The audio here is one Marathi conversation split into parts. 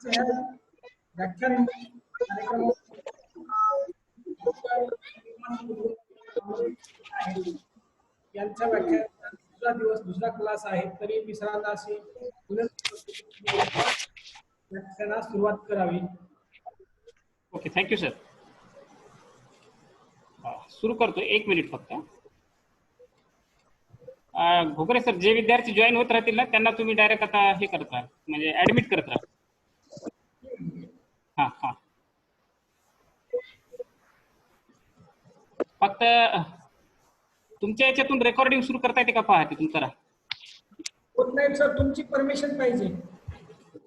व्याख्यान कार्यक्रम यांच्या व्याख्यान दुसरा क्लास आहे, तरी मी सरांना अशी व्याख्यानास सुरुवात करावी. Okay, thank you sir. सुरू करतो, 1 मिनिट फक्त. घोगरे सर, जे विद्यार्थी जॉईन होत राहतील ना त्यांना तुम्ही डायरेक्ट आता हे करत राहा, म्हणजे ऍडमिट करत राहा. हा हा, फक्त तुमच्या याच्यातून रेकॉर्डिंग सुरू करता येते का पहा, तिथून करा. होत नाही सर, तुमची परमिशन पाहिजे.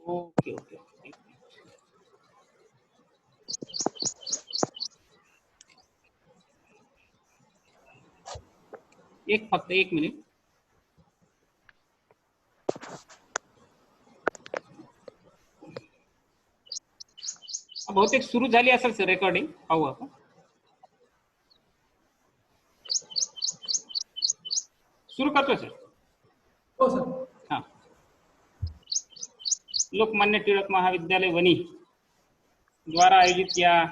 ओके ओके, फक्त एक मिनिट. बहुतेक सुरू झाली असेल सर रेकॉर्डिंग, पाहू आपण. सुरू करतो सर. हो सर. हा. लोकमान्य टिळक महाविद्यालय वणी द्वारा आयोजित या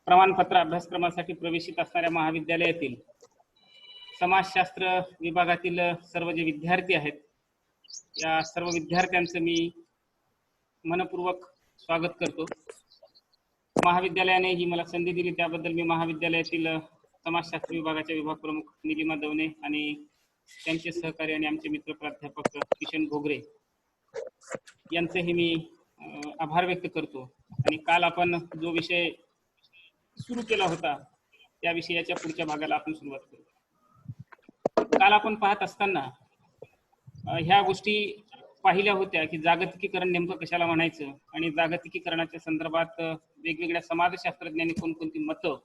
प्रमाणपत्र अभ्यासक्रमासाठी प्रवेशित असणाऱ्या महाविद्यालयातील समाजशास्त्र विभागातील सर्व जे विद्यार्थी आहेत, या सर्व विद्यार्थ्यांचं मी मनपूर्वक स्वागत करतो. महाविद्यालयाने ही मला संधी दिली त्याबद्दल मी महाविद्यालयातील समाजशास्त्र विभागाच्या विभाग प्रमुख निलिमा दवणे आणि त्यांचे सहकारी आणि आमचे मित्र प्राध्यापक किशन घोगरे यांचेही मी आभार व्यक्त करतो. आणि काल आपण जो विषय सुरू केला होता त्या विषयाच्या पुढच्या भागाला आपण सुरुवात करू. काल आपण पाहत असताना ह्या गोष्टी पाहिल्या होत्या की जागतिकीकरण नेमकं कशाला म्हणायचं आणि जागतिकीकरणाच्या संदर्भात वेगवेगळ्या समाजशास्त्रज्ञांनी कोणकोणती मतं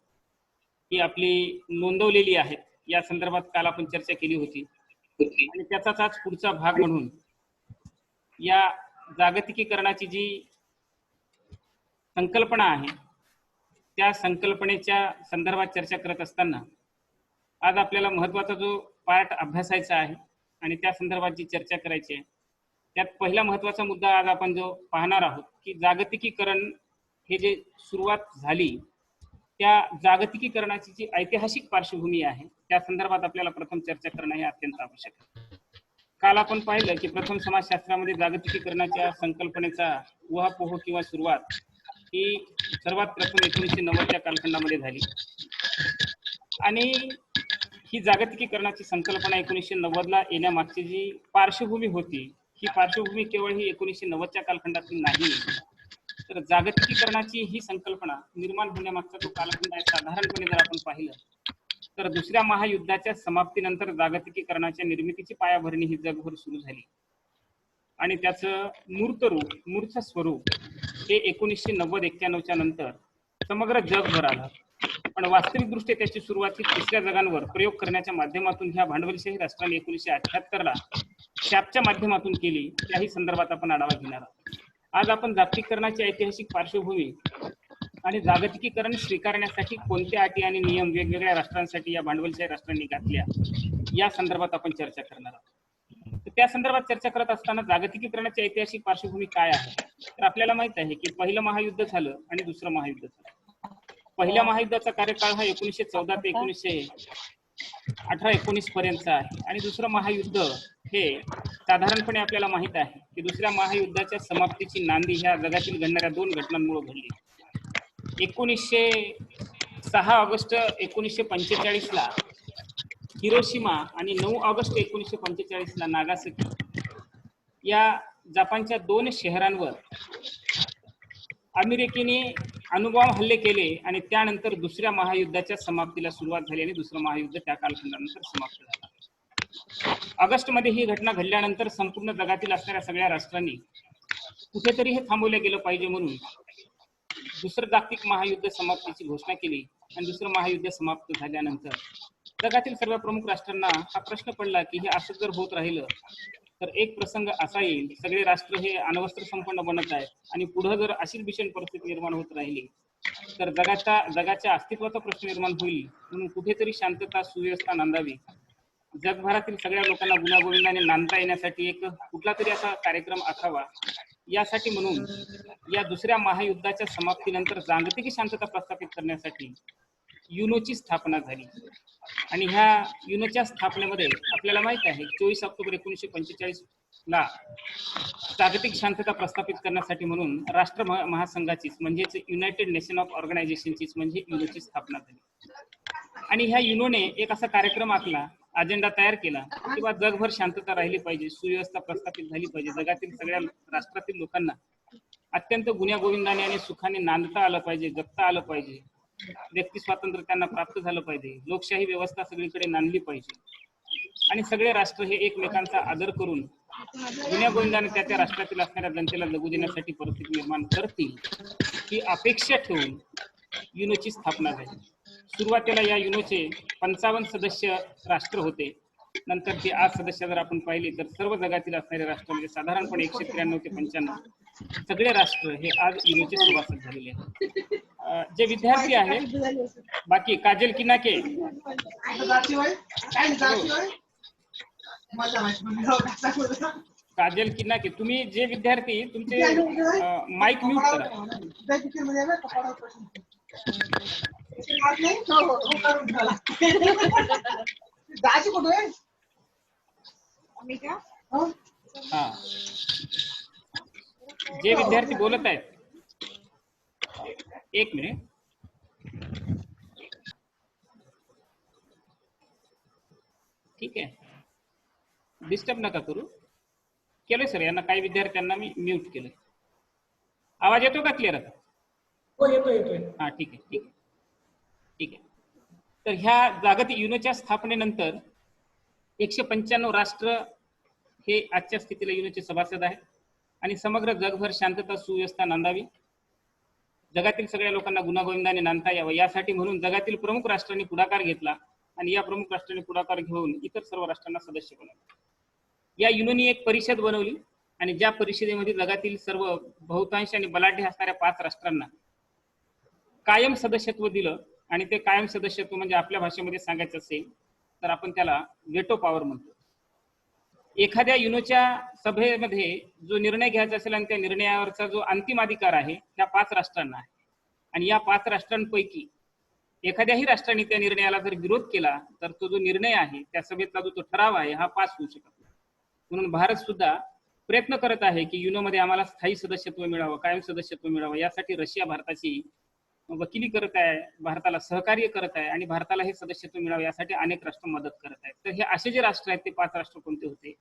ही आपली नोंदवलेली आहेत या संदर्भात काल आपण चर्चा केली होती. आणि त्याचाच आज पुढचा भाग म्हणून या जागतिकीकरणाची जी संकल्पना आहे त्या संकल्पनेच्या संदर्भात चर्चा करत असताना आज आपल्याला महत्त्वाचा जो पार्ट अभ्यासायचा आहे आणि त्या संदर्भात जी चर्चा करायची आहे त्यात पहिला महत्त्वाचा मुद्दा आज आपण जो पाहणार आहोत की जागतिकीकरण हे जे सुरुवात झाली त्या जागतिकीकरणाची जी ऐतिहासिक पार्श्वभूमी आहे त्या संदर्भात आपल्याला प्रथम चर्चा करणं हे अत्यंत आवश्यक आहे. काल आपण पाहिलं की प्रथम समाजशास्त्रामध्ये जागतिकीकरणाच्या संकल्पनेचा उहापोह किंवा सुरुवात ही सर्वात प्रथम 1990च्या कालखंडामध्ये झाली. आणि ही जागतिकीकरणाची संकल्पना 1990ला येण्यामागची जी पार्श्वभूमी होती ही पार्श्वभूमी केवळ ही 1990च्या कालखंडातील नाही, तर जागतिकीकरणाची ही संकल्पना निर्माण होण्यामागचा जो कालखंड आहे साधारणपणे जर आपण पाहिलं तर दुसऱ्या महायुद्धाच्या समाप्तीनंतर जागतिकीकरणाच्या निर्मितीची पायाभरणी ही जगभर सुरू झाली आणि त्याचं मूर्त स्वरूप हे 1990-91च्या नंतर समग्र जगभर आलं. पण वास्तविकदृष्ट्या त्याची सुरुवात ही तिसऱ्या जगांवर प्रयोग करण्याच्या माध्यमातून ह्या भांडवलशाही राष्ट्रांनी 1978ला शॅपच्या माध्यमातून केली. त्याही संदर्भात आपण आढावा घेणार आहोत. आज आपण जागतिकीकरणाची ऐतिहासिक पार्श्वभूमी आणि जागतिकीकरण स्वीकारण्यासाठी कोणत्या अटी आणि नियम वेगवेगळ्या राष्ट्रांसाठी या भांडवलशाही राष्ट्रांनी घातल्या या संदर्भात आपण चर्चा करणार आहोत. तर त्या संदर्भात चर्चा करत असताना जागतिकीकरणाची ऐतिहासिक पार्श्वभूमी काय आहे तर आपल्याला माहित आहे की पहिलं महायुद्ध झालं आणि दुसरं महायुद्ध झालं. पहिल्या महायुद्धाचा कार्यकाळ हा 1914 ते 1918-19 पर्यंतचा आहे आणि दुसरं महायुद्ध हे साधारणपणे आपल्याला माहित आहे की दुसऱ्या महायुद्धाच्या समाप्तीची नांदी ह्या जगातील घडणाऱ्या 2 घटनांमुळे घडली. 6 ऑगस्ट 1945ला हिरोशिमा आणि 9 ऑगस्ट 1945ला नागासाकी या जपानच्या 2 शहरांवर अमेरिकेने अणुबॉम्ब हल्ले केले आणि त्यानंतर दुसऱ्या महायुद्धाच्या समाप्तीला सुरुवात झाली आणि दुसरं महायुद्ध त्या कालखंडानंतर समाप्त झालं. ऑगस्टमध्ये ही घटना घडल्यानंतर संपूर्ण जगातील असणाऱ्या सगळ्या राष्ट्रांनी कुठेतरी हे थांबवलं गेलं पाहिजे म्हणून दुसरं जागतिक महायुद्ध समाप्तीची घोषणा केली. आणि दुसरं महायुद्ध समाप्त झाल्यानंतर जगातील सर्व प्रमुख राष्ट्रांना हा प्रश्न पडला की हे असं जर होत राहिलं तर एक प्रसंग असा येईल सगळे राष्ट्र हे अण्वस्त्र संपन्न बनत आहेत आणि पुढे जर अशीच भीषण परिस्थिती निर्माण होत राहिली तर जगाच्या अस्तित्वाचा प्रश्न निर्माण होईल. म्हणून कुठेतरी शांतता सुव्यवस्था नांदावी, जगभरातील सगळ्या लोकांना गुण्यागोविंदाने नांदता येण्यासाठी एक कुठला तरी असा कार्यक्रम आखावा यासाठी म्हणून या दुसऱ्या महायुद्धाच्या समाप्तीनंतर जागतिक शांतता प्रस्थापित करण्यासाठी युनोची स्थापना झाली. आणि ह्या युनोच्या स्थापनेमध्ये आपल्याला माहित आहे 24 ऑक्टोबर 1945 ला जागतिक शांतता प्रस्थापित करण्यासाठी म्हणून राष्ट्र महासंघाचीच म्हणजेच युनायटेड नेशन ऑफ ऑर्गनायझेशनचीच म्हणजे युनोची स्थापना झाली. आणि ह्या युनोने एक असा कार्यक्रम आखला, अजेंडा तयार केला की बा जगभर शांतता राहिली पाहिजे, सुव्यवस्था प्रस्थापित झाली पाहिजे, जगातील सगळ्या राष्ट्रातील लोकांना अत्यंत गुण्यागोविंदाने आणि सुखाने नांदता आलं पाहिजे, जगता आलं पाहिजे, व्यक्ती स्वातंत्र्य त्यांना प्राप्त झालं पाहिजे, लोकशाही व्यवस्था सगळीकडे नांदली पाहिजे आणि सगळे राष्ट्र हे एकमेकांचा आदर करून गुण्यागोविंदाने त्या राष्ट्रातील असणाऱ्या जनतेला जगू देण्यासाठी परिस्थिती निर्माण करतील ही अपेक्षा ठेवून युनोची स्थापना झाली. सुरुवातीला या युनोचे 55 सदस्य राष्ट्र होते. नंतर ते आज सदस्य जर आपण पाहिले तर सर्व जगातील असणारे राष्ट्र म्हणजे साधारणपणे 193 ते 95 सगळे राष्ट्र हे आज युनोचे सभासद झालेले आहेत. जे विद्यार्थी आहेत बाकी काजल किनाके, काजल किनाके, तुम्ही जे विद्यार्थी तुमचे माईक म्यूट करा. हा, जे विद्यार्थी बोलत आहेत, एक मिनिट. ठीक आहे, डिस्टर्ब नका करू. केलंय सर, यांना काही विद्यार्थ्यांना मी म्यूट केलंय. आवाज येतो का क्लिअर आता? हो, येतोय. हा, ठीक आहे, ठीक आहे, ठीक आहे. तर ह्या जागतिक युनोच्या स्थापनेनंतर 195 राष्ट्र हे आजच्या स्थितीला युनोचे सभासद आहेत आणि समग्र जगभर शांतता सुव्यवस्था नांदावी, जगातील सगळ्या लोकांना गुण्यागोविंदाने नांदता यावं यासाठी म्हणून जगातील प्रमुख राष्ट्रांनी पुढाकार घेतला आणि या प्रमुख राष्ट्रांनी पुढाकार घेऊन इतर सर्व राष्ट्रांना सदस्य बनवले. या युनोनी एक परिषद बनवली आणि ज्या परिषदेमध्ये जगातील सर्व बहुतांश आणि बलाढ्य असणाऱ्या 5 राष्ट्रांना कायम सदस्यत्व दिलं. आणि ते कायम सदस्यत्व म्हणजे आपल्या भाषेमध्ये सांगायचं असेल तर आपण त्याला वेटो पॉवर म्हणतो. एखाद्या युनोच्या सभेमध्ये जो निर्णय घ्यायचा असेल आणि त्या निर्णयावरचा जो अंतिम अधिकार आहे त्या 5 राष्ट्रांना आहे आणि या 5 राष्ट्रांपैकी एखाद्याही राष्ट्राने त्या निर्णयाला जर विरोध केला तर तो जो निर्णय आहे त्या सभेतला जो तो ठराव आहे हा पास होऊ शकत नाही. म्हणून भारत सुद्धा प्रयत्न करत आहे की युनोमध्ये आम्हाला स्थायी सदस्यत्व मिळावं, कायम सदस्यत्व मिळावं. यासाठी रशिया भारताची वकिली करत आहे, भारताला सहकार्य करत आहे आणि भारताला हे सदस्यत्व मिळावं यासाठी अनेक राष्ट्र मदत करत आहेत. तर हे असे जे राष्ट्र आहेत ते 5 राष्ट्र कोणते होते,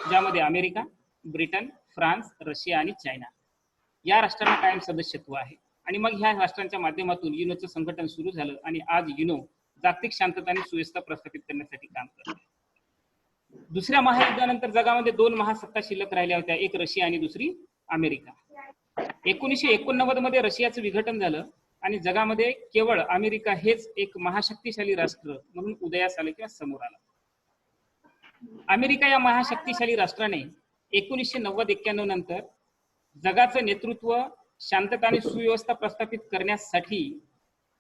ज्यामध्ये अमेरिका, ब्रिटन, फ्रान्स, रशिया आणि चायना या राष्ट्रांना कायम सदस्यत्व आहे. आणि मग ह्या राष्ट्रांच्या माध्यमातून युनोचं संघटन सुरू झालं आणि आज युनो जागतिक शांतता आणि सुव्यवस्था प्रस्थापित करण्यासाठी काम करते. दुसऱ्या महायुद्धानंतर जगामध्ये 2 महासत्ता शिल्लक राहिल्या होत्या, एक रशिया आणि दुसरी अमेरिका. 1989 मध्ये रशियाचं विघटन झालं आणि जगामध्ये केवळ अमेरिका हेच एक महाशक्तिशाली राष्ट्र म्हणून उदयास आलं किंवा समोर आलं. अमेरिका या महाशक्तिशाली राष्ट्राने 1990-91 नंतर जगाचं नेतृत्व शांतता आणि सुव्यवस्था प्रस्थापित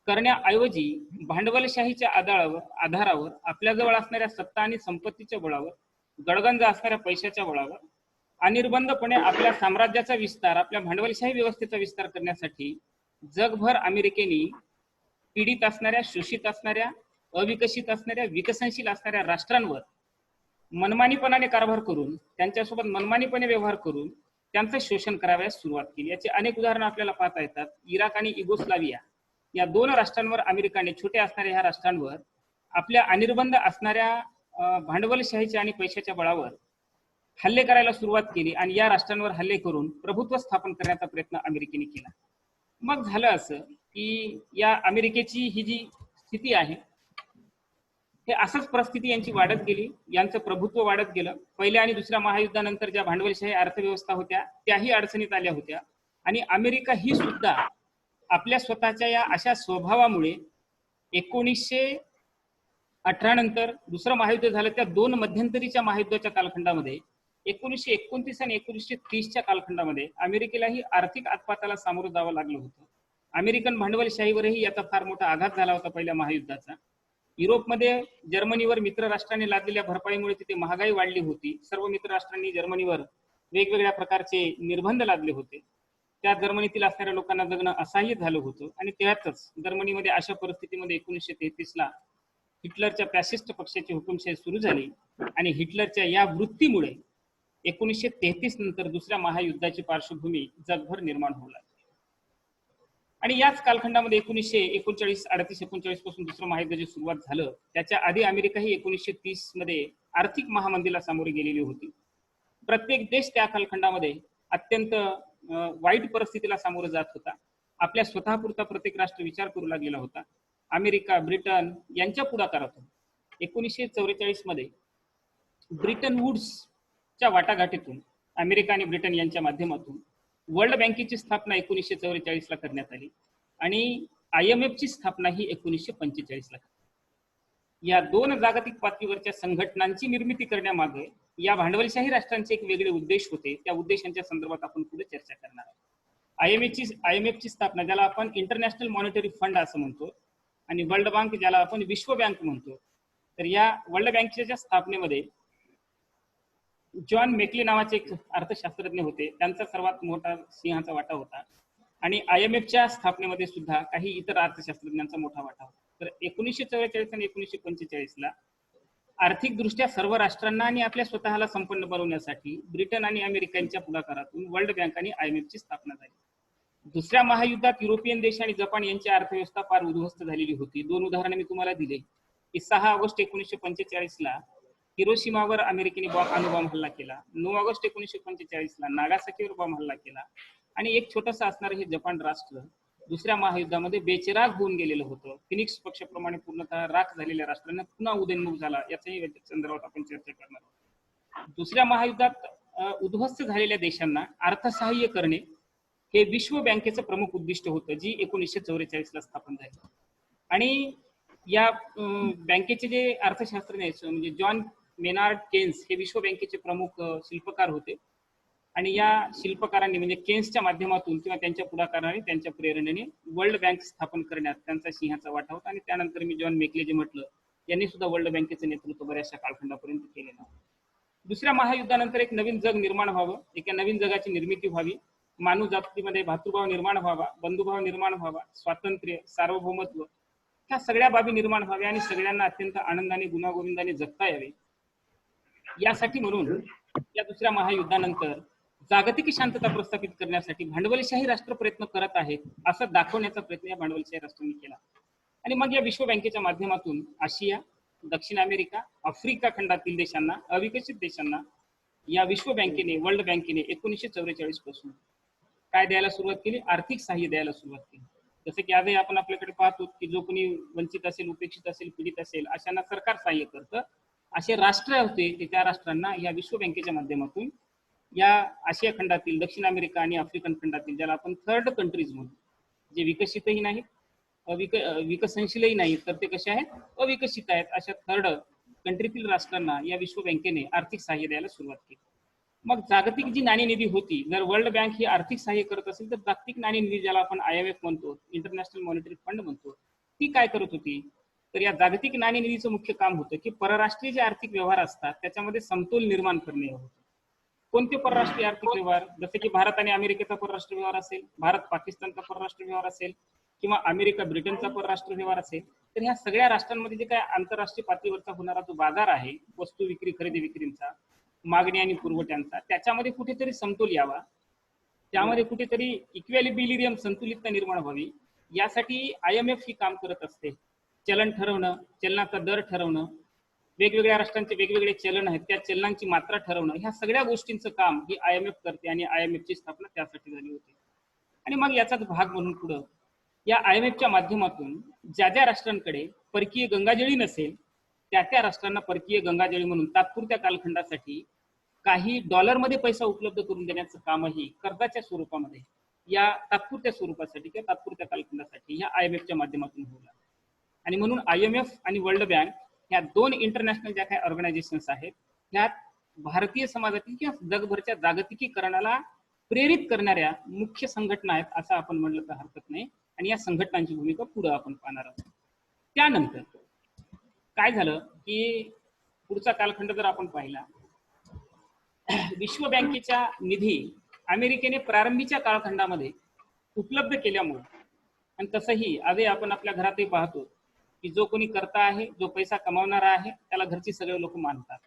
करण्याऐवजी भांडवलशाहीच्या आधारावर आपल्याजवळ असणाऱ्या सत्ता आणि संपत्तीच्या बळावर, गडगंज असणाऱ्या पैशाच्या बळावर अनिर्बंधपणे आपल्या साम्राज्याचा विस्तार, आपल्या भांडवलशाही व्यवस्थेचा विस्तार करण्यासाठी जगभर अमेरिकेने पीडित असणाऱ्या, शोषित असणाऱ्या, अविकसित असणाऱ्या, विकसनशील असणाऱ्या राष्ट्रांवर मनमानीपणाने कारभार करून, त्यांच्यासोबत मनमानीपणे व्यवहार करून त्यांचं शोषण करावयास सुरुवात केली. याचे अनेक उदाहरणं आपल्याला पाहता येतात. इराक आणि युगोस्लाविया या 2 राष्ट्रांवर अमेरिकाने, छोट्या असणाऱ्या ह्या राष्ट्रांवर आपल्या अनिर्बंध असणाऱ्या भांडवलशाहीच्या आणि पैशाच्या बळावर हल्ले करायला सुरुवात केली आणि या राष्ट्रांवर हल्ले करून प्रभुत्व स्थापन करण्याचा प्रयत्न अमेरिकेने केला. मग झालं असं की या अमेरिकेची ही जी स्थिती आहे हे असंच परिस्थिती यांची वाढत गेली, यांचं प्रभुत्व वाढत गेलं. पहिल्या आणि दुसऱ्या महायुद्धानंतर ज्या भांडवलशाही अर्थव्यवस्था होत्या त्याही अडचणीत आल्या होत्या आणि अमेरिका ही सुद्धा आपल्या स्वतःच्या या अशा स्वभावामुळे 1918 नंतर दुसरं महायुद्ध झालं त्या 2 मध्यंतरीच्या महायुद्धाच्या कालखंडामध्ये 1929 आणि 1930च्या कालखंडामध्ये अमेरिकेलाही आर्थिक आतपाताला सामोरं जावं लागलं होतं. अमेरिकन भांडवलशाहीवरही याचा फार मोठा आघात झाला होता पहिल्या महायुद्धाचा. युरोपमध्ये जर्मनीवर मित्र राष्ट्रांनी लादलेल्या भरपाईमुळे तिथे महागाई वाढली होती. सर्व मित्र राष्ट्रांनी जर्मनीवर वेगवेगळ्या प्रकारचे निर्बंध लादले होते. त्या जर्मनीतील असणाऱ्या लोकांना जगणं असह्य झालं होतं आणि त्यातच जर्मनीमध्ये अशा परिस्थितीमध्ये 1933ला हिटलरच्या फॅसिस्ट पक्षाची हुकुमशाही सुरू झाली आणि हिटलरच्या या वृत्तीमुळे 1933 नंतर दुसऱ्या महायुद्धाची पार्श्वभूमी जगभर निर्माण होऊ लागली. आणि याच कालखंडामध्ये 1939 पासून दुसरं महायुद्धाची सुरुवात झालं. त्याच्या आधी अमेरिका ही 1930 मध्ये आर्थिक महामंदीला सामोरी गेलेली होती. प्रत्येक देश त्या कालखंडामध्ये अत्यंत वाईट परिस्थितीला सामोरं जात होता. आपल्या स्वतःपुरता प्रत्येक राष्ट्र विचार करू लागलेला होता. अमेरिका, ब्रिटन यांच्या पुढाकारातून 1944 मध्ये ब्रिटन वुड्सच्या वाटाघाटीतून अमेरिका आणि ब्रिटन यांच्या माध्यमातून वर्ल्ड बँकेची स्थापना 1944ला करण्यात आली आणि IMF ची स्थापना ही 1945ला. या दोन जागतिक पातळीवरच्या संघटनांची निर्मिती करण्यामागे या भांडवलशाही राष्ट्रांचे एक वेगळे उद्देश होते. त्या उद्देशांच्या संदर्भात आपण पुढे चर्चा करणार आहोत. IMF ची स्थापना, ज्याला आपण इंटरनॅशनल मॉनिटरी फंड असं म्हणतो, आणि वर्ल्ड बँक, ज्याला आपण विश्व बँक म्हणतो. तर या वर्ल्ड बँकेच्या स्थापनेमध्ये जॉन मेकले नावाचे एक अर्थशास्त्रज्ञ होते. त्यांचा सर्वात मोठा सिंहाचा वाटा होता. आणि IMFच्या स्थापनेमध्ये सुद्धा काही इतर अर्थशास्त्रज्ञांचा मोठा वाटा होता. तर 1944 आणि 1945ला आर्थिकदृष्ट्या सर्व राष्ट्रांना आणि आपल्या स्वतःला संपन्न बनवण्यासाठी ब्रिटन आणि अमेरिकेच्या पुढाकारातून वर्ल्ड बँक आणि IMFची स्थापना झाली. दुसऱ्या महायुद्धात युरोपियन देश आणि जपान यांची अर्थव्यवस्था फार उद्ध्वस्त झालेली होती. दोन उदाहरणं मी तुम्हाला दिले की 6 ऑगस्ट 1945ला हिरोशिमावर अमेरिकेने अणुबॉम्ब हल्ला केला. 9 ऑगस्ट 1945ला नागासाकीवर बॉम्ब हल्ला केला. आणि एक छोटंसं असणारं हे जपान राष्ट्र दुसऱ्या महायुद्धामध्ये बेचिराग होऊन गेलेलं होतं. फिनिक्स पक्षाप्रमाणे पूर्णतः राख झालेल्या राष्ट्रांना पुन्हा उदयनमुख झाला. याच्याही संदर्भात आपण चर्चा करणार आहोत. दुसऱ्या महायुद्धात उद्ध्वस्त झालेल्या देशांना अर्थसहाय्य करणे हे विश्व बँकेचं प्रमुख उद्दिष्ट होतं, जी 1944ला स्थापन झाली. आणि या बँकेचे जे अर्थशास्त्रज्ञ आहेत, म्हणजे जॉन मेनार्ड केन्स हे विश्व बँकेचे प्रमुख शिल्पकार होते. आणि या शिल्पकारांनी म्हणजे केन्सच्या माध्यमातून किंवा त्यांच्या पुढाकाराने, त्यांच्या प्रेरणेने वर्ल्ड बँक स्थापन करण्यात त्यांचा सिंहाचा वाटा होता. आणि त्यानंतर मी जॉन मेकले जे म्हटलं, यांनी सुद्धा वर्ल्ड बँकेचं नेतृत्व बऱ्याचशा कालखंडापर्यंत केलेलं आहे. दुसऱ्या महायुद्धानंतर एक नवीन जग निर्माण व्हावं, एका नवीन जगाची निर्मिती व्हावी, मानव जातीमध्ये भातृभाव निर्माण व्हावा, बंधुभाव निर्माण व्हावा, स्वातंत्र्य, सार्वभौमत्व, ह्या सगळ्या बाबी निर्माण व्हाव्या आणि सगळ्यांना अत्यंत आनंदाने, गुण्यागोविंदाने जगता यावे. यासाठी म्हणून या दुसऱ्या महायुद्धानंतर जागतिक शांतता प्रस्थापित करण्यासाठी भांडवलशाही राष्ट्र प्रयत्न करत आहेत असं दाखवण्याचा प्रयत्न या भांडवलशाही राष्ट्रांनी केला. आणि मग या विश्व बँकेच्या माध्यमातून आशिया, दक्षिण अमेरिका, आफ्रिका खंडातील देशांना, अविकसित देशांना या विश्व बँकेने, वर्ल्ड बँकेने 1944 पासून काय द्यायला सुरुवात केली? आर्थिक सहाय्य द्यायला सुरुवात केली. जसं की आजही आपण आपल्याकडे पाहतो की जो कोणी वंचित असेल, उपेक्षित असेल, पीडित असेल, अशांना सरकार सहाय्य करतं. असे राष्ट्र होते की त्या राष्ट्रांना या विश्व बँकेच्या माध्यमातून या आशिया खंडातील, दक्षिण अमेरिका आणि आफ्रिकन खंडातील, ज्याला आपण थर्ड कंट्रीज म्हणतो, जे विकसितही नाहीत, विकसनशीलही नाहीत, तर ते कसे आहेत? अविकसित आहेत. अशा थर्ड कंट्रीतील राष्ट्रांना या विश्व बँकेने आर्थिक सहाय्य द्यायला सुरुवात केली. मग जागतिक जी नाणेनिधी होती, जर वर्ल्ड बँक ही आर्थिक सहाय्य करत असेल तर जागतिक नाणेनिधी, ज्याला आपण IMF म्हणतो, इंटरनॅशनल मॉनिटरी फंड म्हणतो, ती काय करत होती? तर या जागतिक नाणेनिधीचं मुख्य काम होतं की परराष्ट्रीय जे आर्थिक व्यवहार असतात त्याच्यामध्ये समतोल निर्माण करणे होते. कोणते परराष्ट्रीय आर्थिक व्यवहार? जसे की भारत आणि अमेरिकेचा परराष्ट्र व्यवहार असेल, भारत पाकिस्तानचा परराष्ट्र व्यवहार असेल, किंवा अमेरिका ब्रिटनचा परराष्ट्र व्यवहार असेल, तर ह्या सगळ्या राष्ट्रांमध्ये जे काय आंतरराष्ट्रीय पातळीवरचा होणारा जो बाजार आहे, वस्तू विक्री, खरेदी विक्रींचा, मागणी आणि पुरवठ्यांचा, त्याच्यामध्ये कुठेतरी समतोल यावा, त्यामध्ये कुठेतरी इक्विलिब्रियम, संतुलितता निर्माण व्हावी, यासाठी IMF ही काम करत असते. चलन ठरवणं, चलनाचा दर ठरवणं, वेगवेगळ्या राष्ट्रांचे वेगवेगळे चलन आहेत, त्या चलनांची मात्रा ठरवणं, ह्या सगळ्या गोष्टींचं काम ही IMF करते. आणि IMF ची स्थापना त्यासाठी झाली होती. आणि मग याचाच भाग म्हणून पुढं या IMFच्या माध्यमातून ज्या ज्या राष्ट्रांकडे परकीय गंगाजळी नसेल, त्या त्या राष्ट्रांना परकीय गंगाजळी म्हणून तात्पुरत्या कालखंडासाठी काही डॉलरमध्ये पैसा उपलब्ध करून देण्याचं कामही कर्जाच्या स्वरूपामध्ये या तात्पुरत्या स्वरूपासाठी किंवा तात्पुरत्या कालखंडासाठी ह्या IMFच्या माध्यमातून होऊ लागलं. आणि म्हणून IMF आणि वर्ल्ड बँक ह्या दोन इंटरनॅशनल ज्या काही ऑर्गनायझेशन्स आहेत, ह्यात भारतीय समाजातील किंवा जगभरच्या जागतिकीकरणाला प्रेरित करणाऱ्या मुख्य संघटना आहेत असं आपण म्हणलं तर हरकत नाही. आणि या संघटनांची भूमिका पुढे आपण पाहणार आहोत. त्यानंतर काय झालं की पुढचा कालखंड जर आपण पाहिला विश्व बँकेच्या निधी अमेरिकेने प्रारंभीच्या कालखंडामध्ये उपलब्ध केल्यामुळे, आणि तसंही आजही आपण आपल्या घरातही पाहतो की जो कोणी करता आहे, जो पैसा कमावणारा आहे, त्याला घरची सगळे लोक मानतात.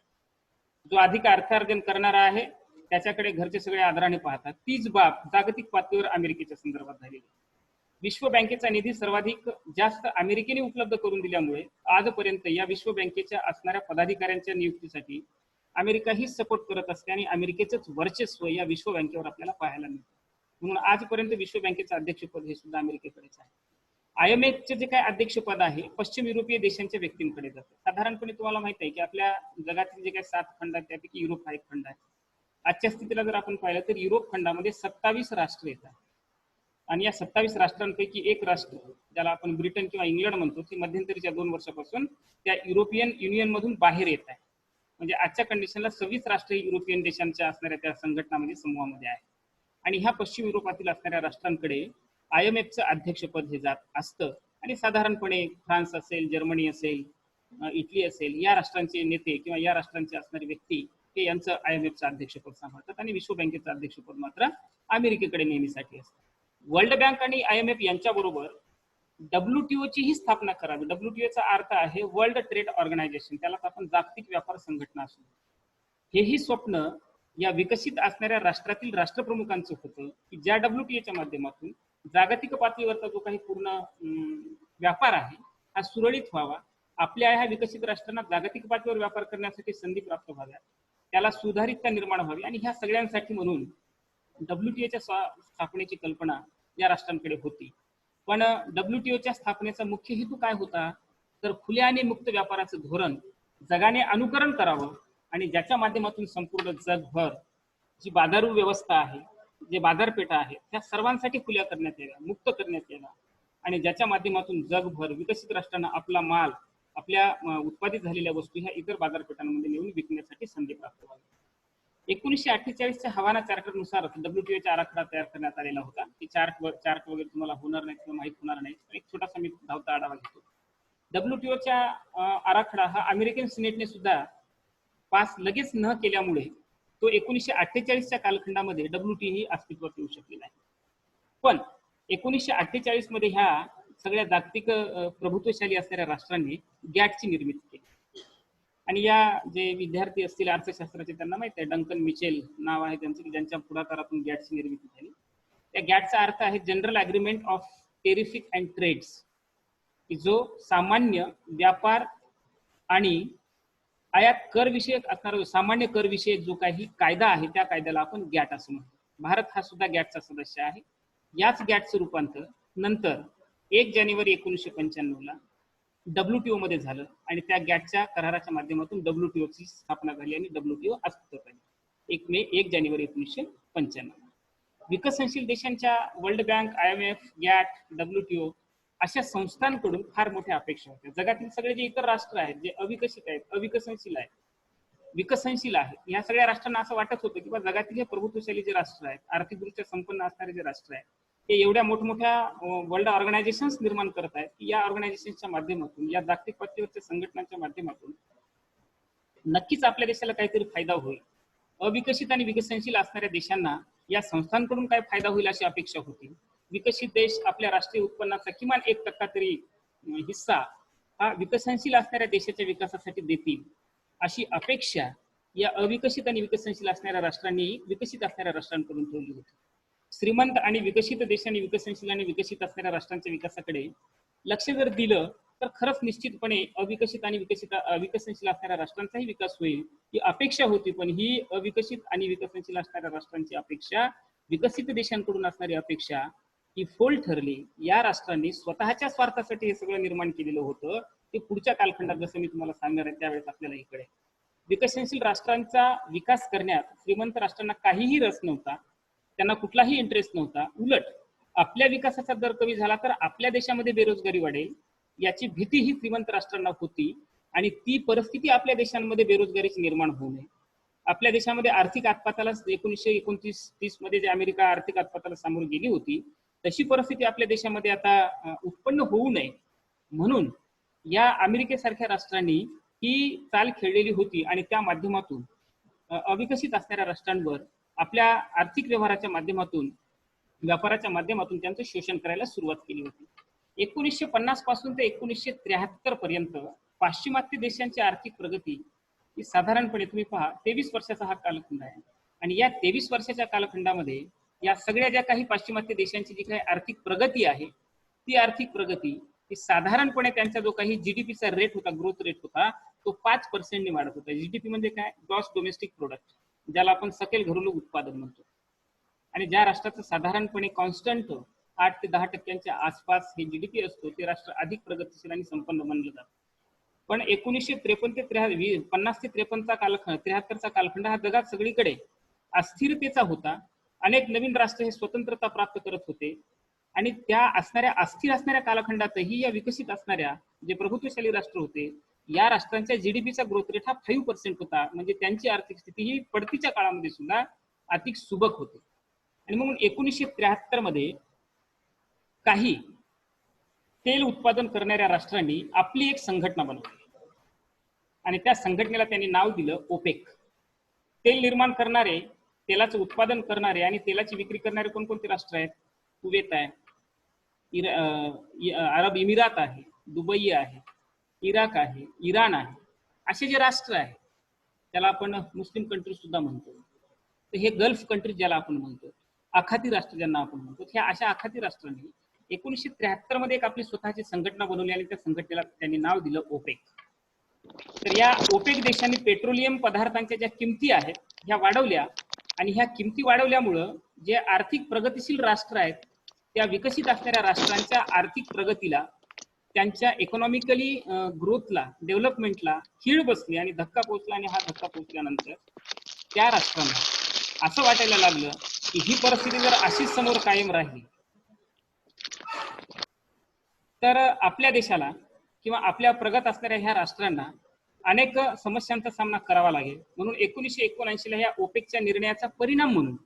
जो अधिक अर्थार्जन करणारा आहे त्याच्याकडे घरचे सगळे आदराने पाहतात. तीच बाब जागतिक पातळीवर अमेरिकेच्या संदर्भात झालेली. विश्व बँकेचा निधी सर्वाधिक जास्त अमेरिकेने उपलब्ध करून दिल्यामुळे आजपर्यंत या विश्व बँकेच्या असणाऱ्या पदाधिकाऱ्यांच्या नियुक्तीसाठी अमेरिका ही सपोर्ट करत असते आणि अमेरिकेचंच वर्चस्व या विश्व बँकेवर आपल्याला पाहायला मिळतं. म्हणून आजपर्यंत विश्व बँकेचं अध्यक्षपद हे सुद्धा अमेरिकेकडेच आहे. IMFचे जे काय अध्यक्षपद आहे पश्चिम युरोपीय देशांच्या व्यक्तींकडे जातं. साधारणपणे तुम्हाला माहित आहे की आपल्या जगातील जे काही 7 खंड आहेत त्यापैकी युरोप हा एक खंड आहे. आजच्या स्थितीला जर आपण पाहिलं तर युरोप खंडामध्ये 27 राष्ट्र येतात आणि या 27 राष्ट्रांपैकी एक राष्ट्र ज्याला आपण ब्रिटन किंवा इंग्लंड म्हणतो ते मध्यंतरीच्या 2 वर्षापासून त्या युरोपियन युनियन मधून बाहेर येत आहे. म्हणजे आजच्या कंडिशनला 26 राष्ट्र युरोपियन देशांच्या असणाऱ्या त्या संघटनामध्ये समूहामध्ये आहे आणि ह्या पश्चिम युरोपातील असणाऱ्या राष्ट्रांकडे IMFचं अध्यक्षपद हे जात असतं आणि साधारणपणे फ्रान्स असेल, जर्मनी असेल, इटली असेल या राष्ट्रांचे नेते किंवा या राष्ट्रांचे असणारे व्यक्ती हे यांचं IMFचं अध्यक्षपद सांभाळतात आणि विश्व बँकेचं अध्यक्षपद मात्र अमेरिकेकडे नेहमीसाठी असतं. वर्ल्ड बँक आणि IMF यांच्याबरोबर WTO ची ही स्थापना करावी. WTO चा अर्थ आहे वर्ल्ड ट्रेड ऑर्गनायझेशन, त्याला आपण जागतिक व्यापार संघटना असतो. हेही स्वप्न या विकसित असणाऱ्या राष्ट्रातील राष्ट्रप्रमुखांचं होतं की ज्या WTO माध्यमातून जागतिक पातळीवरचा जो काही पूर्ण व्यापार आहे हा सुरळीत व्हावा, आपल्या ह्या विकसित राष्ट्रांना जागतिक पातळीवर व्यापार करण्यासाठी संधी प्राप्त व्हाव्या, त्याला सुधारितता निर्माण व्हावी आणि ह्या सगळ्यांसाठी म्हणून WTO स्थापनेची कल्पना या राष्ट्रांकडे होती. पण WTO स्थापनेचा मुख्य हेतू काय होता तर खुल्या आणि मुक्त व्यापाराचं धोरण जगाने अनुकरण करावं आणि ज्याच्या माध्यमातून संपूर्ण जगभर जी बाजारू व्यवस्था आहे, जे बाजारपेठा आहेत त्या सर्वांसाठी खुल्या करण्यात याव्या, मुक्त करण्यात याव्या आणि ज्याच्या माध्यमातून जगभर विकसित राष्ट्रांना आपला माल, आपल्या उत्पादित झालेल्या वस्तू ह्या इतर बाजारपेठांमध्ये नेऊन विकण्यासाठी संधी प्राप्त व्हावी. 1948च्या हवाना चार्टरनुसार WTO आराखडा तयार करण्यात आलेला होता. ती चार्ट वगैरे तुम्हाला होणार नाही किंवा माहीत होणार नाही. एक छोटासा मी धावता आढावा घेतो. WTO आराखडा हा अमेरिकन सिनेटने सुद्धा पास लगेच न केल्यामुळे तो 1948च्या कालखंडामध्ये WTO ही अस्तित्वात येऊ शकली नाही. पण 1948 मध्ये ह्या सगळ्या जागतिक प्रभुत्वशाली असणाऱ्या राष्ट्रांनी गॅटची निर्मिती केली आणि या जे विद्यार्थी असतील अर्थशास्त्राचे त्यांना माहिती आहे, डंकन मिचेल नाव आहे त्यांचं की ज्यांच्या पुढाकारातून गॅटची निर्मिती झाली. त्या गॅटचा अर्थ आहे general agreement of terrific and trades, की जो सामान्य व्यापार आणि आयात कर विषयक असणारा सामान्य कर विषयक जो काही कायदा आहे त्या कायद्याला आपण गॅट असं म्हणतो. भारत हा सुद्धा गॅटचा सदस्य आहे. याच गॅटचं रूपांतर नंतर 1 जानेवारी 1995 ला WTO मध्ये झालं आणि त्या गॅटच्या कराराच्या माध्यमातून WTO ची स्थापना झाली आणि WTO अस्तित्वात आली 1 जानेवारी 1995. विकसनशील देशांच्या world bank, IMF, GATT, WTO अशा संस्थांकडून फार मोठ्या अपेक्षा होत्या. जगातील सगळे जे इतर राष्ट्र आहेत, जे अविकसित आहेत, अविकसनशील आहेत, विकसनशील आहेत, या सगळ्या राष्ट्रांना असं वाटत होतं की जगातील हे प्रभुत्वशाली जे राष्ट्र आहेत, आर्थिकदृष्ट्या संपन्न असणारे जे राष्ट्र आहेत, ते एवढ्या मोठमोठ्या वर्ल्ड ऑर्गनायझेशन्स निर्माण करत आहेत की या ऑर्गनायझेशनच्या माध्यमातून, या जागतिक पातळीवरच्या संघटनांच्या माध्यमातून नक्कीच आपल्या देशाला काहीतरी फायदा होईल. अविकसित आणि विकसनशील असणाऱ्या देशांना या संस्थांकडून काय फायदा होईल अशी अपेक्षा होती. विकसित देश आपल्या राष्ट्रीय उत्पन्नाचा किमान 1% तरी हिस्सा हा विकसनशील असणाऱ्या देशाच्या विकासासाठी देतील अशी अपेक्षा या अविकसित आणि विकसनशील असणाऱ्या राष्ट्रांनी विकसित असणाऱ्या राष्ट्रांकडून ठेवली होती. श्रीमंत आणि विकसित देशांनी विकसनशील आणि विकसित असणाऱ्या राष्ट्रांच्या विकासाकडे लक्ष जर दिलं तर खरंच निश्चितपणे अविकसित आणि विकसनशील असणाऱ्या राष्ट्रांचाही विकास होईल ही अपेक्षा होती. पण ही अविकसित आणि विकसनशील असणाऱ्या राष्ट्रांची अपेक्षा, विकसित देशांकडून असणारी अपेक्षा ही फोल ठरली. या राष्ट्रांनी स्वतःच्या स्वार्थासाठी हे सगळं निर्माण केलेलं होतं. ते पुढच्या कालखंडात जसं मी तुम्हाला सांगणार आहे त्यावेळेस आपल्याला इकडे विकसनशील राष्ट्रांचा विकास करण्यात श्रीमंत राष्ट्रांना काहीही रस नव्हता, त्यांना कुठलाही इंटरेस्ट नव्हता. उलट आपल्या विकासाचा दर कमी झाला तर आपल्या देशामध्ये बेरोजगारी वाढेल याची भीती ही श्रीमंत राष्ट्रांना होती आणि ती परिस्थिती आपल्या देशांमध्ये बेरोजगारीची निर्माण होऊ नये. आपल्या देशामध्ये आर्थिक आपत्काला 1929-30 मध्ये जे अमेरिका आर्थिक आपत्काला सामोरी गेली होती तशी परिस्थिती आपल्या देशामध्ये आता उत्पन्न होऊ नये म्हणून या अमेरिकेसारख्या राष्ट्रांनी ही चाल खेळलेली होती आणि त्या माध्यमातून अविकसित असणाऱ्या राष्ट्रांवर आपल्या आर्थिक व्यवहाराच्या माध्यमातून, व्यापाराच्या माध्यमातून त्यांचं शोषण करायला सुरुवात केली होती. 1950 पासून ते 1973 पर्यंत पाश्चिमात्य देशांची आर्थिक प्रगती ही साधारणपणे तुम्ही पहा 23 वर्षाचा हा कालखंड आहे. आणि या 23 वर्षाच्या कालखंडामध्ये या सगळ्या ज्या काही पाश्चिमात्य देशांची जी काही आर्थिक प्रगती आहे, ती आर्थिक प्रगती ही साधारणपणे त्यांचा जो काही जीडीपीचा रेट होता, ग्रोथ रेट होता, तो 5% वाढत होता. जीडीपी म्हणजे काय? ग्रॉस डोमेस्टिक प्रोडक्ट, ज्याला आपण सकल घरेलू उत्पादन म्हणतो. आणि ज्या राष्ट्राचं साधारणपणे कॉन्स्टंट 8 ते 10% आसपास हे जीडीपी असतो, ते राष्ट्र अधिक प्रगतीशील आणि संपन्न मानलं जातं. पण 1953 ते 50 ते 53चा कालखंड, 73चा कालखंड हा जगात सगळीकडे अस्थिरतेचा होता. अनेक नवीन राष्ट्र हे स्वतंत्रता प्राप्त करत होते आणि त्या अस्थिर असणाऱ्या कालखंडातही या विकसित असणाऱ्या जे प्रभुत्वशाली राष्ट्र होते, या राष्ट्रांच्या जीडीपीचा ग्रोथ रेट हा 5% होता. म्हणजे त्यांची आर्थिक स्थिती ही पडतीच्या काळामध्ये सुद्धा अधिक सुबक होते. आणि मग 1973 मध्ये काही तेल उत्पादन करणाऱ्या राष्ट्रांनी आपली एक संघटना बनवली आणि त्या संघटनेला त्यांनी नाव दिलं ओपेक. तेल निर्माण करणारे, तेलाचं उत्पादन करणारे आणि तेलाची विक्री करणारे कोणकोणते राष्ट्र आहेत? कुवेत आहे, अरब इमिरात आहे, दुबई आहे, इराक आहे, इराण आहे. असे जे राष्ट्र आहेत त्याला आपण मुस्लिम कंट्री सुद्धा म्हणतो. तर हे गल्फ कंट्री ज्याला आपण म्हणतो, आखाती राष्ट्र ज्यांना आपण म्हणतो, ह्या अशा आखाती राष्ट्रांनी 1973 मध्ये एक आपली स्वतःची संघटना बनवली आणि त्या संघटनेला त्यांनी नाव दिलं ओपेक. तर या ओपेक देशांनी पेट्रोलियम पदार्थांच्या ज्या किमती आहेत ह्या वाढवल्या आणि ह्या किमती वाढवल्यामुळं जे आर्थिक प्रगतीशील राष्ट्र आहेत त्या विकसित असणाऱ्या राष्ट्रांच्या आर्थिक प्रगतीला, त्यांच्या इकॉनॉमिकली ग्रोथला, डेव्हलपमेंटला खीळ बसली आणि धक्का पोहोचला. आणि हा धक्का पोहोचल्यानंतर त्या राष्ट्रांना असं वाटायला लागलं की ही परिस्थिती जर अशीच समोर कायम राहिली तर आपल्या देशाला किंवा आपल्या प्रगत असणाऱ्या ह्या राष्ट्रांना अनेक समस्यांचा सामना करावा लागेल. म्हणून 1979 ला ह्या ओपेकच्या निर्णयाचा परिणाम म्हणून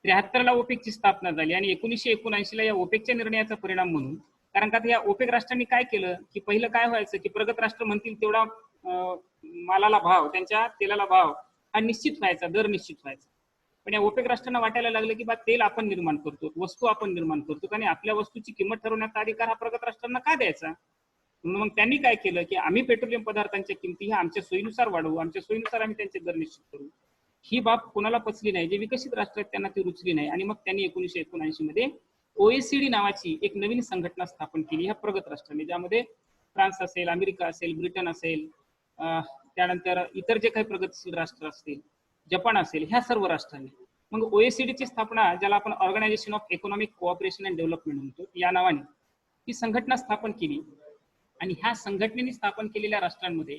73 ला ओपेकची स्थापना झाली आणि 1979 ला या ओपेकच्या निर्णयाचा परिणाम म्हणून, कारण का या ओपेक राष्ट्रांनी काय केलं की पहिलं काय व्हायचं की प्रगत राष्ट्र म्हणतील तेवढा मालाला भाव, त्यांच्या तेलाला भाव हा निश्चित व्हायचा, दर निश्चित व्हायचा. पण या ओपेक राष्ट्रांना वाटायला लागलं की बा तेल आपण निर्माण करतो, वस्तू आपण निर्माण करतो आणि आपल्या वस्तूची किंमत ठरवण्याचा अधिकार हा प्रगत राष्ट्रांना का द्यायचा? म्हणून मग त्यांनी काय केलं की आम्ही पेट्रोलियम पदार्थांच्या किमती ह्या आमच्या सोयीनुसार वाढवू, आमच्या सोयीनुसार आम्ही त्यांचे दर निश्चित करू. ही बाब कोणाला पचली नाही, जे विकसित राष्ट्र आहेत त्यांना ती रुचली नाही. आणि मग त्यांनी 1979 मध्ये OECD नावाची एक नवीन संघटना स्थापन केली ह्या प्रगत राष्ट्रांनी, ज्यामध्ये फ्रान्स असेल, अमेरिका असेल, ब्रिटन असेल, त्यानंतर इतर जे काही प्रगतशील राष्ट्र असतील, जपान असेल, ह्या सर्व राष्ट्रांनी मग OECD ची स्थापना, ज्याला आपण organisation of economic cooperation and development म्हणतो, या नावाने ही संघटना स्थापन केली. आणि ह्या संघटनेने स्थापन केलेल्या राष्ट्रांमध्ये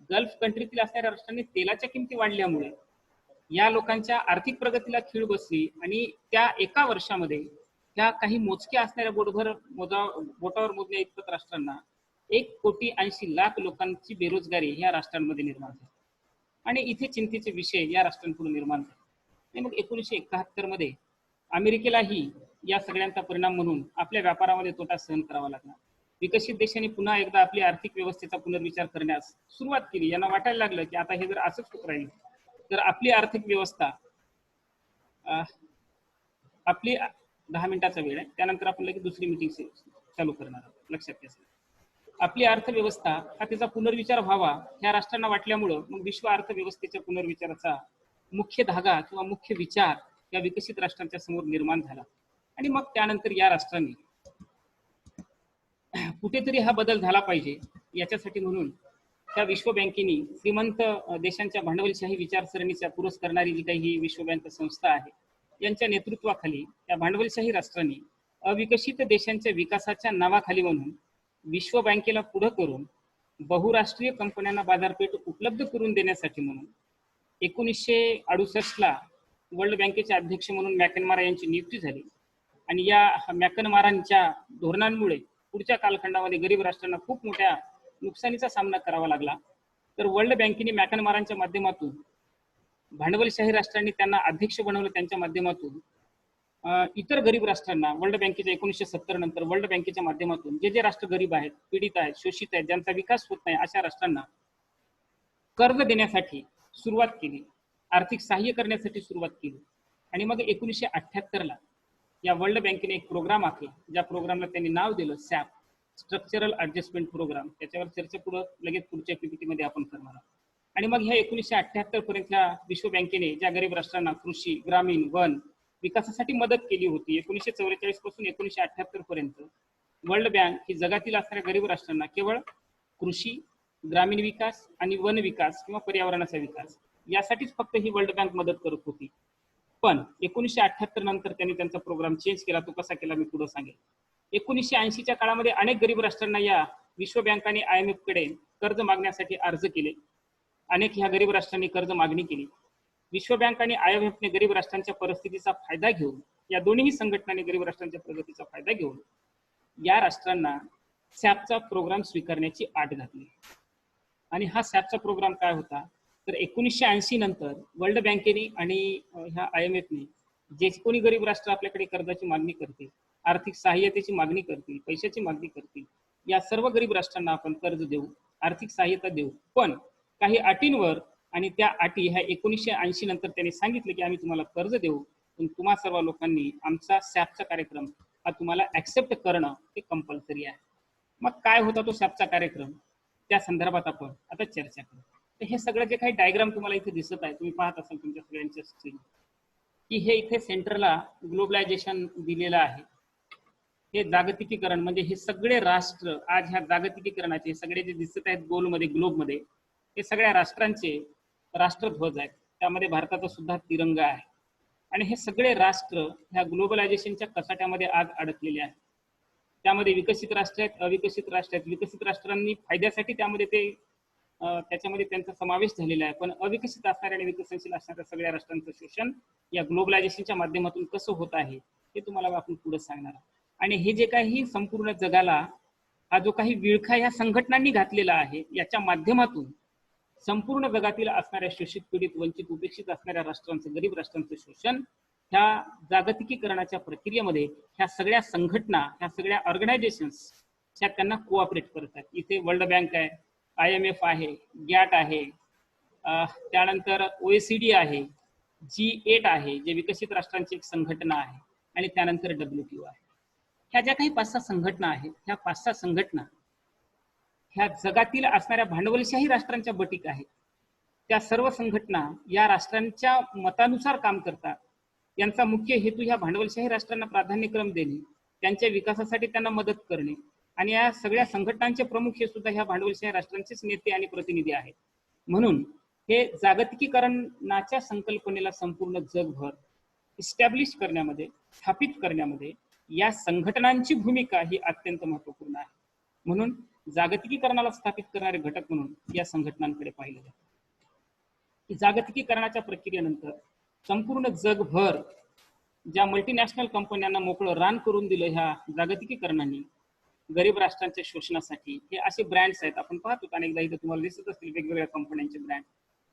गल्फ कंट्रीतील असणाऱ्या राष्ट्रांनी तेलाच्या किमती वाढल्यामुळे या लोकांच्या आर्थिक प्रगतीला खीळ बसली आणि त्या एका वर्षामध्ये त्या काही मोजक्या असणाऱ्या बोटावर मोजण्या इतपत राष्ट्रांना 1,80,00,000 लोकांची बेरोजगारी या राष्ट्रांमध्ये निर्माण झाली. आणि इथे चिंतेचे विषय या राष्ट्रांपुढे निर्माण झाले. आणि मग 1971 मध्ये अमेरिकेलाही या सगळ्यांचा परिणाम म्हणून आपल्या व्यापारामध्ये तोटा सहन करावा लागला. विकसित देशांनी पुन्हा एकदा आपली आर्थिक व्यवस्थेचा पुनर्विचार करण्यास सुरुवात केली. यांना वाटायला लागलं की आता हे जर असंच होत राहील तर आपली आर्थिक व्यवस्था, आपली 10 मिनिटाचा वेळ आहे, त्यानंतर आपण लगेच दुसरी मीटिंग चालू करणार आहोत, लक्षात घ्या. आपली अर्थव्यवस्था हा त्याचा पुनर्विचार व्हावा ह्या राष्ट्रांना वाटल्यामुळं मग विश्व अर्थव्यवस्थेच्या पुनर्विचाराचा मुख्य धागा किंवा मुख्य विचार या विकसित राष्ट्रांच्या समोर निर्माण झाला. आणि मग त्यानंतर या राष्ट्रांनी कुठेतरी हा बदल झाला पाहिजे याच्यासाठी म्हणून त्या विश्व बँकेने श्रीमंत देशांच्या भांडवलशाही विचारसरणीचा पुरस्करणारी जी काही ही विश्व बँक संस्था आहे, यांच्या नेतृत्वाखाली त्या भांडवलशाही राष्ट्रांनी अविकसित देशांच्या विकासाच्या नावाखाली म्हणून विश्व बँकेला पुढे करून बहुराष्ट्रीय कंपन्यांना बाजारपेठ उपलब्ध करून देण्यासाठी म्हणून 1968 ला वर्ल्ड बँकेचे अध्यक्ष म्हणून मॅकनमारा यांची नियुक्ती झाली. आणि या मॅकनमारांच्या धोरणांमुळे पुढच्या कालखंडामध्ये गरीब राष्ट्रांना खूप मोठ्या नुकसानीचा सामना करावा लागला. तर वर्ल्ड बँकेने मॅकनमारांच्या माध्यमातून भांडवलशाही राष्ट्रांनी त्यांना अध्यक्ष बनवलं, त्यांच्या माध्यमातून इतर गरीब राष्ट्रांना वर्ल्ड बँकेच्या 1970 नंतर वर्ल्ड बँकेच्या माध्यमातून जे राष्ट्र गरीब आहेत, पीडित आहेत, शोषित आहेत, ज्यांचा विकास होत नाही, अशा राष्ट्रांना कर्ज देण्यासाठी सुरुवात केली, आर्थिक सहाय्य करण्यासाठी सुरुवात केली. आणि मग 1978ला या वर्ल्ड बँकेने एक प्रोग्राम आखला, ज्या प्रोग्रामला त्यांनी नाव दिलं सॅप, स्ट्रक्चरल ऍडजस्टमेंट प्रोग्राम. त्याच्यावर चर्चा लगेच पुढच्या पीपीटी मध्ये आपण करणार आहोत. आणि मग ह्या 1978 पर्यंतच्या विश्व बँकेने ज्या गरीब राष्ट्रांना कृषी, ग्रामीण, वन विकासासाठी मदत केली होती, 1944 पासून 1978 पर्यंत वर्ल्ड बँक ही जगातील असणाऱ्या गरीब राष्ट्रांना केवळ कृषी, ग्रामीण विकास आणि वन विकास किंवा पर्यावरणाचा विकास यासाठीच फक्त ही वर्ल्ड बँक मदत करत होती. पण 1978 नंतर त्यांनी त्यांचा प्रोग्राम चेंज केला. तो कसा केला मी पुढे सांगेल. 1980च्या काळामध्ये अनेक गरीब राष्ट्रांना या विश्व बँक आणि IMF कडे कर्ज मागण्यासाठी अर्ज केले. अनेक ह्या गरीब राष्ट्रांनी कर्ज मागणी केली. विश्व बँक आणि IMF ने गरीब राष्ट्रांच्या परिस्थितीचा फायदा घेऊन, या दोन्ही संघटनांनी गरीब राष्ट्रांच्या प्रगतीचा फायदा घेऊन या राष्ट्रांना सॅपचा प्रोग्राम स्वीकारण्याची आट घातली. आणि हा सॅपचा प्रोग्राम काय होता तर 1980 नंतर वर्ल्ड बँकेने आणि ह्या IMF ने जे कोणी गरीब राष्ट्र आपल्याकडे कर्जाची मागणी करतील, आर्थिक सहाय्यतेची मागणी करतील, पैशाची मागणी करतील, या सर्व गरीब राष्ट्रांना आपण कर्ज देऊ, आर्थिक सहाय्यता देऊ, पण काही अटींवर. आणि त्या अटी ह्या 1980 नंतर त्यांनी सांगितले की आम्ही तुम्हाला कर्ज देऊ, पण तुम्हा सर्व लोकांनी आमचा सॅपचा कार्यक्रम हा तुम्हाला ऍक्सेप्ट करणं हे कंपल्सरी आहे. मग काय होता तो सॅपचा कार्यक्रम, त्या संदर्भात आपण आता चर्चा करू. तर हे सगळं जे काही डायग्राम तुम्हाला इथे दिसत आहे, तुम्ही पाहत असाल तुमच्या सगळ्यांच्या स्क्रीन की हे इथे सेंटरला ग्लोबलायझेशन दिलेलं आहे. हे जागतिकीकरण म्हणजे हे सगळे राष्ट्र आज ह्या जागतिकीकरणाचे सगळे जे दिसत आहेत गोलमध्ये, ग्लोबमध्ये, हे सगळ्या राष्ट्रांचे राष्ट्रध्वज आहेत. त्यामध्ये भारताचा सुद्धा तिरंगा आहे. आणि हे सगळे राष्ट्र ह्या ग्लोबलायझेशनच्या कचाट्यामध्ये आज अडकलेले आहेत. त्यामध्ये विकसित राष्ट्र आहेत, अविकसित राष्ट्र आहेत. विकसित राष्ट्रांनी फायद्यासाठी त्याच्यामध्ये त्यांचा समावेश झालेला आहे, पण अविकसित असणाऱ्या आणि विकसनशील असणाऱ्या सगळ्या राष्ट्रांचं शोषण या ग्लोबलायझेशनच्या माध्यमातून कसं होत आहे हे तुम्हाला आपण पुढे सांगणार. आणि हे जे काही संपूर्ण जगाला हा जो काही विळखा या संघटनांनी घातलेला आहे, याच्या माध्यमातून संपूर्ण जगातील असणाऱ्या शोषित, पीडित, वंचित, उपेक्षित असणाऱ्या राष्ट्रांचं, गरीब राष्ट्रांचं शोषण ह्या जागतिकीकरणाच्या प्रक्रियेमध्ये ह्या सगळ्या संघटना, ह्या सगळ्या ऑर्गनायझेशन्स ह्या त्यांना कोऑपरेट करतात. इथे वर्ल्ड बँक आहे, IMF आहे, गॅट आहे, त्यानंतर OECD आहे, G8 आहे जे विकसित राष्ट्रांची एक संघटना आहे, आणि त्यानंतर WTO आहे. ह्या ज्या काही 5-6 संघटना आहेत, ह्या 5-6 संघटना ह्या जगातील असणाऱ्या भांडवलशाही राष्ट्रांच्या बटीक आहेत. त्या सर्व संघटना या राष्ट्रांच्या मतानुसार काम करतात. यांचा मुख्य हेतू ह्या भांडवलशाही राष्ट्रांना प्राधान्यक्रम देणे, त्यांच्या विकासासाठी त्यांना मदत करणे. आणि या सगळ्या संघटनांचे प्रमुख हे सुद्धा ह्या भांडवलशाही राष्ट्रांचेच नेते आणि प्रतिनिधी आहेत. म्हणून हे जागतिकीकरणाच्या संकल्पनेला संपूर्ण जगभर इस्टॅब्लिश करण्यामध्ये, स्थापित करण्यामध्ये या संघटनांची भूमिका ही अत्यंत महत्त्वपूर्ण आहे. म्हणून जागतिकीकरणाला स्थापित करणारे घटक म्हणून या संघटनांकडे पाहिले जाते. जागतिकीकरणाच्या प्रक्रियेनंतर संपूर्ण जगभर ज्या मल्टीनॅशनल कंपन्यांना मोकळं रान करून दिलं ह्या जागतिकीकरणाने गरीब राष्ट्रांच्या शोषणासाठी, हे असे ब्रँड्स आहेत. आपण पाहतो अनेकदा इथे तुम्हाला दिसत असतील वेगवेगळ्या कंपन्यांचे ब्रँड.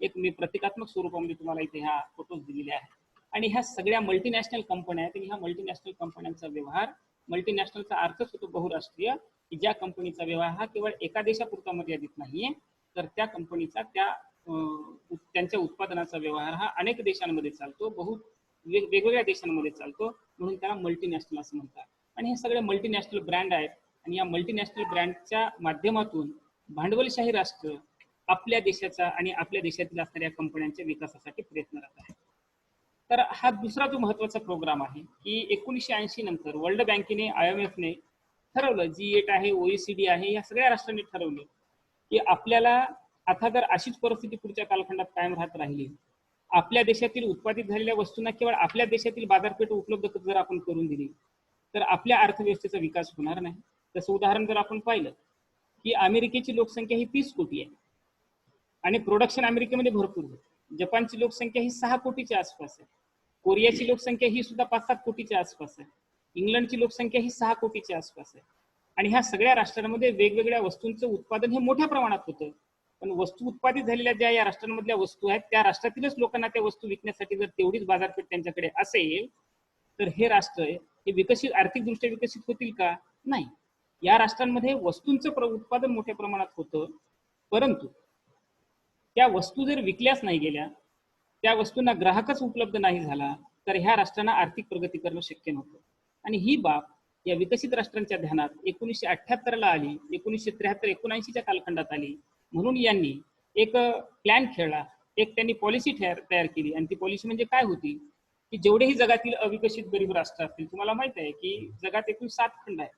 एक मी प्रतिकात्मक स्वरूपामध्ये तुम्हाला इथे ह्या फोटोज दिलेले आहेत. आणि ह्या सगळ्या मल्टीनॅशनल कंपन्या आहेत. आणि ह्या मल्टीनॅशनल कंपन्यांचा व्यवहार, मल्टीनॅशनलचा अर्थच होतो बहुराष्ट्रीय, की ज्या कंपनीचा व्यवहार हा केवळ एका देशापुरता मर्यादित नाहीये, तर त्या कंपनीचा त्यांच्या उत्पादनाचा व्यवहार हा अनेक देशांमध्ये चालतो, वेगवेगळ्या देशांमध्ये चालतो, म्हणून त्याला मल्टीनॅशनल असं म्हणतात. आणि हे सगळे मल्टीनॅशनल ब्रँड आहेत. आणि या मल्टीनॅशनल ब्रँडच्या माध्यमातून भांडवलशाही राष्ट्र आपल्या देशाचा आणि आपल्या देशातील असणाऱ्या कंपन्यांच्या विकासासाठी प्रयत्नरत आहे. तर हा दुसरा जो महत्वाचा प्रोग्राम आहे की 1980 नंतर वर्ल्ड बँकेने, IMF ने ठरवलं, G8 आहे, OECD आहे, या सगळ्या राष्ट्रांनी ठरवलं की आपल्याला आता जर अशीच परिस्थिती पुढच्या कालखंडात कायम राहत राहिली, आपल्या देशातील उत्पादित झालेल्या वस्तूंना केवळ आपल्या देशातील बाजारपेठ उपलब्ध जर आपण करून दिली तर आपल्या अर्थव्यवस्थेचा विकास होणार नाही. तसं उदाहरण जर आपण पाहिलं की अमेरिकेची लोकसंख्या ही 30 कोटी आहे आणि प्रोडक्शन अमेरिकेमध्ये भरपूर होते. जपानची लोकसंख्या ही 6 कोटीच्या आसपास आहे. कोरियाची लोकसंख्या ही सुद्धा 5-7 कोटीच्या आसपास आहे. इंग्लंडची लोकसंख्या ही 6 कोटीच्या आसपास आहे. आणि ह्या सगळ्या राष्ट्रांमध्ये वेगवेगळ्या वस्तूंचं उत्पादन हे मोठ्या प्रमाणात होतं. पण वस्तू उत्पादित झालेल्या ज्या या राष्ट्रांमधल्या वस्तू आहेत, त्या राष्ट्रातीलच लोकांना त्या वस्तू विकण्यासाठी जर तेवढीच बाजारपेठ त्यांच्याकडे असेल तर हे राष्ट्र हे विकसित, आर्थिकदृष्ट्या विकसित होतील का? नाही. या राष्ट्रांमध्ये वस्तूंचं उत्पादन मोठ्या प्रमाणात होतं, परंतु त्या वस्तू जर विकल्याच नाही गेल्या, त्या वस्तूंना ग्राहकच उपलब्ध नाही झाला, तर ह्या राष्ट्रांना आर्थिक प्रगती करणं शक्य नव्हतं. आणि ही बाब या विकसित राष्ट्रांच्या ध्यानात 1978ला आली, 1973-79च्या कालखंडात आली. म्हणून यांनी एक प्लॅन खेळला, एक त्यांनी पॉलिसी तयार केली. आणि ती पॉलिसी म्हणजे काय होती की जेवढेही जगातील अविकसित गरीब राष्ट्र असतील, तुम्हाला माहित आहे की जगात एकूण 7 खंड आहेत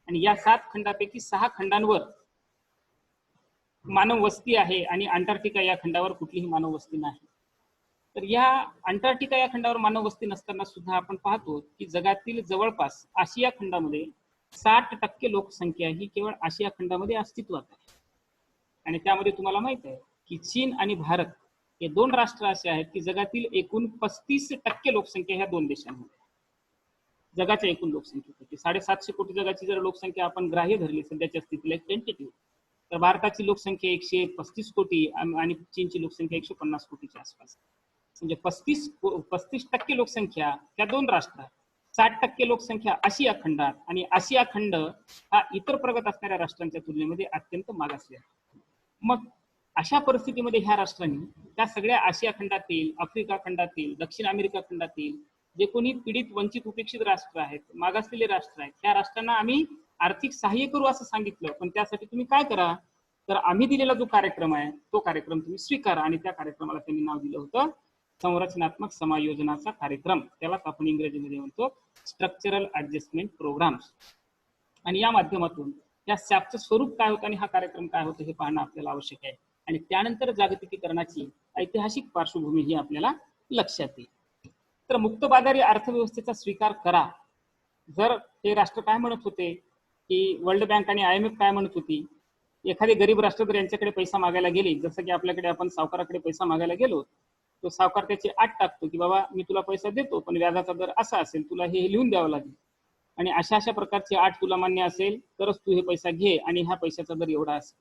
आणि या 7 खंडापैकी 6 खंडांवर मानव वस्ती आहे आणि अंटार्क्टिका या खंडावर कुठलीही मानव वस्ती नाही. तर या अंटार्क्टिका या खंडावर मानव वस्ती नसताना सुद्धा आपण पाहतो की जगातील जवळपास आशिया खंडामध्ये 60% लोकसंख्या ही केवळ आशिया खंडामध्ये अस्तित्वात आहे. आणि त्यामध्ये तुम्हाला माहित आहे की चीन आणि भारत हे 2 राष्ट्र असे आहेत की जगातील एकूण 35% लोकसंख्या ह्या 2 देशांमध्ये, जगाच्या एकूण लोकसंख्येपैकी 750 कोटी जगाची जर लोकसंख्या आपण ग्राह्य धरली सध्याच्या स्थितीला एक टेंटेटिव्ह, तर भारताची लोकसंख्या 135 कोटी आणि चीनची लोकसंख्या 150 कोटीच्या आसपास. म्हणजे 35% लोकसंख्या त्या 2 राष्ट्रात, 60% लोकसंख्या आशिया खंडात, आणि आशिया खंड हा इतर प्रगत असणाऱ्या राष्ट्रांच्या तुलनेमध्ये अत्यंत मागासलेला आहे. मग अशा परिस्थितीमध्ये ह्या राष्ट्रांनी त्या सगळ्या आशिया खंडातील, आफ्रिका खंडातील, दक्षिण अमेरिका खंडातील जे कोणी पीडित, वंचित, उपेक्षित राष्ट्र आहेत, मागासलेले राष्ट्र आहेत, त्या राष्ट्रांना आम्ही आर्थिक सहाय्य करू असं सांगितलं. पण त्यासाठी तुम्ही काय करा, तर आम्ही दिलेला जो कार्यक्रम आहे तो कार्यक्रम तुम्ही स्वीकारा. आणि त्या कार्यक्रमाला त्यांनी नाव दिलं होतं संरचनात्मक समायोजनाचा कार्यक्रम. त्यालाच आपण इंग्रजीमध्ये म्हणतो स्ट्रक्चरल ऍडजस्टमेंट प्रोग्राम्स. आणि या माध्यमातून या सॅपचं स्वरूप काय होतं आणि हा कार्यक्रम काय होतं हे पाहणं आपल्याला आवश्यक आहे. आणि त्यानंतर जागतिकीकरणाची ऐतिहासिक पार्श्वभूमी ही आपल्याला लक्षात येईल. तर मुक्त बाजारी अर्थव्यवस्थेचा स्वीकार करा. जर हे राष्ट्र काय म्हणत होते की वर्ल्ड बँक आणि IMF काय म्हणत होती, एखादे गरीब राष्ट्र जर यांच्याकडे पैसा मागायला गेले, जसं की आपल्याकडे आपण सावकाराकडे पैसा मागायला गेलो, तो सावकार त्याची आठ टाकतो की बाबा मी तुला पैसा देतो पण व्याजाचा दर असा असेल, तुला हे लिहून द्यावं लागेल आणि अशा प्रकारची आठ तुला मान्य असेल तरच तू हे पैसा घे आणि ह्या पैशाचा दर एवढा असेल.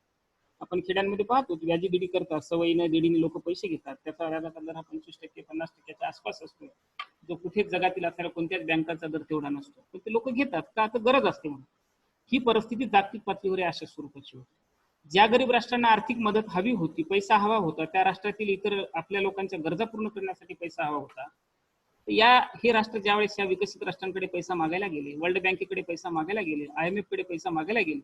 आपण खेड्यांमध्ये पाहतो व्याजी दिडी करतात, सवयीनं दिडीने लोक पैसे घेतात, त्याचा व्याजाचा दर हा 25%, 50%च्या आसपास असतो, जो कुठेच जगातील असलेल्या कोणत्याच बँकाचा दर तेवढा नसतो. पण ते लोक घेतात का, तर गरज असते म्हणून. ही परिस्थिती जागतिक पातळीवर अशा स्वरूपाची होती. ज्या गरीब राष्ट्रांना आर्थिक मदत हवी होती, पैसा हवा होता, त्या राष्ट्रातील इतर आपल्या लोकांच्या गरजा पूर्ण करण्यासाठी पैसा हवा होता, हे राष्ट्र ज्यावेळेस या विकसित राष्ट्रांकडे पैसा मागायला गेले, वर्ल्ड बँकेकडे पैसा मागायला गेले, IMF कडे पैसा मागायला गेले,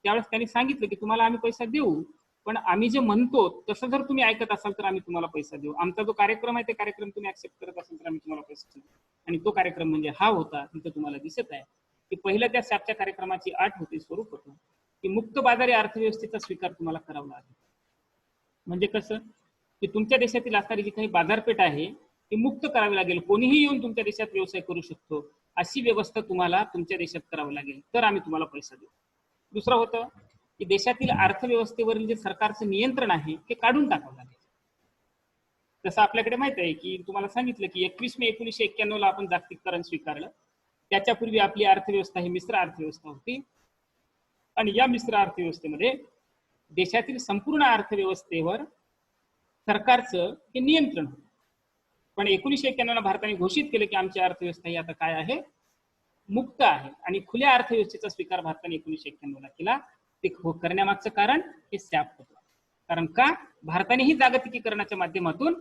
त्यावेळेस त्यांनी सांगितलं की तुम्हाला आम्ही पैसा देऊ, पण आम्ही जे म्हणतो तसं जर तुम्ही ऐकत असाल तर आम्ही तुम्हाला पैसा देऊ. आमचा जो कार्यक्रम आहे ते कार्यक्रम तुम्ही ऍक्सेप्ट करत असाल तर आम्ही तुम्हाला पैसा देऊ. आणि तो कार्यक्रम म्हणजे हा होता, तिथं तुम्हाला दिसत आहे की पहिल्या त्या सॅपच्या कार्यक्रमाची अट होती, स्वरूप होतं की मुक्त बाजारी अर्थव्यवस्थेचा स्वीकार तुम्हाला करावा लागेल. म्हणजे कसं की तुमच्या देशातील असणारी जी काही बाजारपेठ आहे ती मुक्त करावी लागेल, कोणीही येऊन तुमच्या देशात व्यवसाय करू शकतो, अशी व्यवस्था तुम्हाला तुमच्या देशात करावी लागेल, तर आम्ही तुम्हाला पैसा देऊ. दुसरं होतं की देशातील अर्थव्यवस्थेवरील जे सरकारचं नियंत्रण आहे ते काढून टाकावं लागेल. जसं आपल्याकडे माहित आहे की तुम्हाला सांगितलं की 21 मे 1991ला आपण जागतिकीकरण स्वीकारलं. त्याच्यापूर्वी आपली अर्थव्यवस्था ही मिश्र अर्थव्यवस्था होती आणि या मिश्र अर्थव्यवस्थेमध्ये देशातील संपूर्ण अर्थव्यवस्थेवर सरकारचं हे नियंत्रण होतं. पण 1991ला भारताने घोषित केलं की आमची अर्थव्यवस्था ही आता काय आहे, मुक्त आहे. आणि खुल्या अर्थव्यवस्थेचा स्वीकार भारताने 1991ला केला. ते करण्यामागचं कारण हे सॅप होतं. कारण का, भारताने ही जागतिकीकरणाच्या माध्यमातून